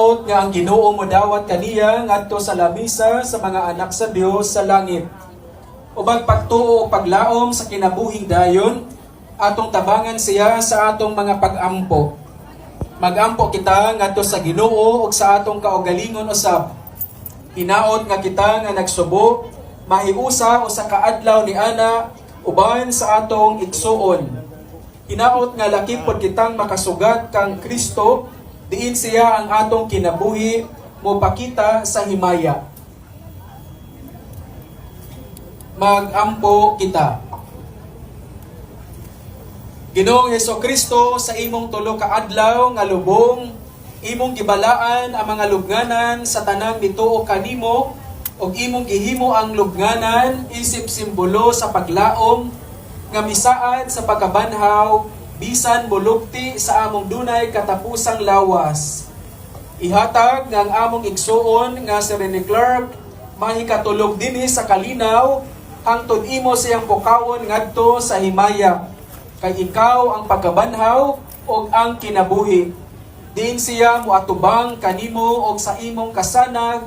hinaot nga ang Ginoo mo dawat kaniya ngadto sa lamisa sa mga anak sa Dios sa langit. Ubag pagtuo o paglaom sa kinabuhing dayon, atong tabangan siya sa atong mga pag-ampo. Mag-ampo kita ngadto sa Ginoo ug sa atong kaugalingon usab. Hinaot nga kita nga nagsubo, mahiusa o sa kaadlaw ni ana uban sa atong igsuon. Hinaot nga lakip pod kitang makasugat kang Kristo, diin siya ang atong kinabuhi mo pakita sa himaya. Mag-ampo kita. Ginoong Hesukristo, sa imong tulo ka adlaw nga lubong, imong gibalaan ang mga lubnganan sa tanang mituo kanimo ug imong gihimo ang lubnganan isip simbolo sa paglaom nga misaad sa pagkabanhaw bisan mulukti sa among dunay katapusang lawas. Ihatag nga ang among igsuon nga si Rene Clark mahikatulog dinhi sa kalinaw hangtod imo siyang pukawon ngadto sa himaya. Kay ikaw ang pagkabanhaw ug ang kinabuhi. Diin siya moatubang kanimo og sa imong kasanag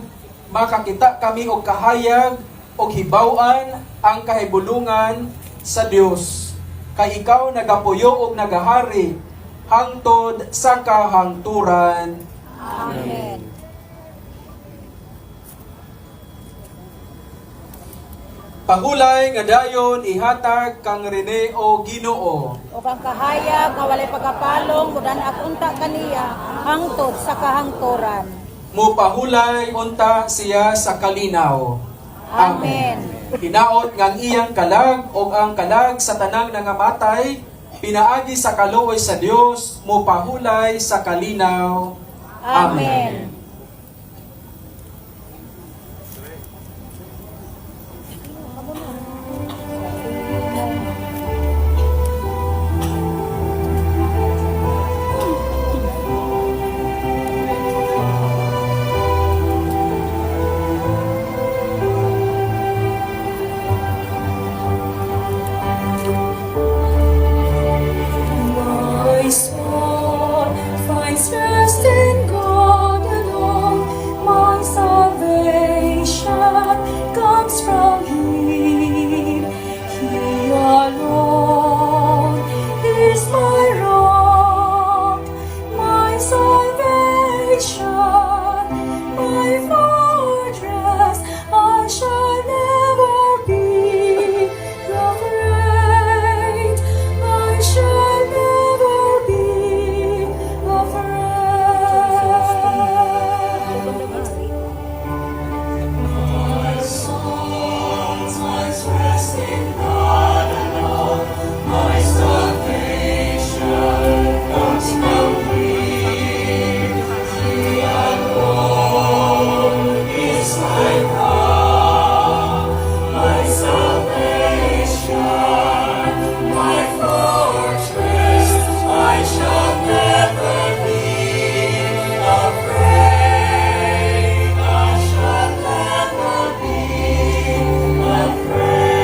makakita kami og kahayag og hibaw-an ang kahibulungan sa Dios. Kay ikaw nagapuyo og nagahari hangtod sa kahangturan. Amen. Pahulay nga dayon ihatag kang Rene o Ginoo. O kang kahayag nga walay pagkapalong mudan at unta kaniya hangtod sa kahangturan. Mupahulay unta siya sa kalinaw. Amen. Hinaot nga ang iyang kalag o ang kalag sa tanang nangamatay, pinaagi sa kaluoy sa Dios, mupahulay sa kalinaw. Amen. My soul finds rest in God alone. My salvation comes from Him. He alone is my rock, my salvation, my fortress. I shall never be afraid. I shall never be afraid. My soul finds rest in God alone. My salvation comes from Him. He alone is my rock, my salvation, my fortress. I shall never be afraid. I shall never be afraid.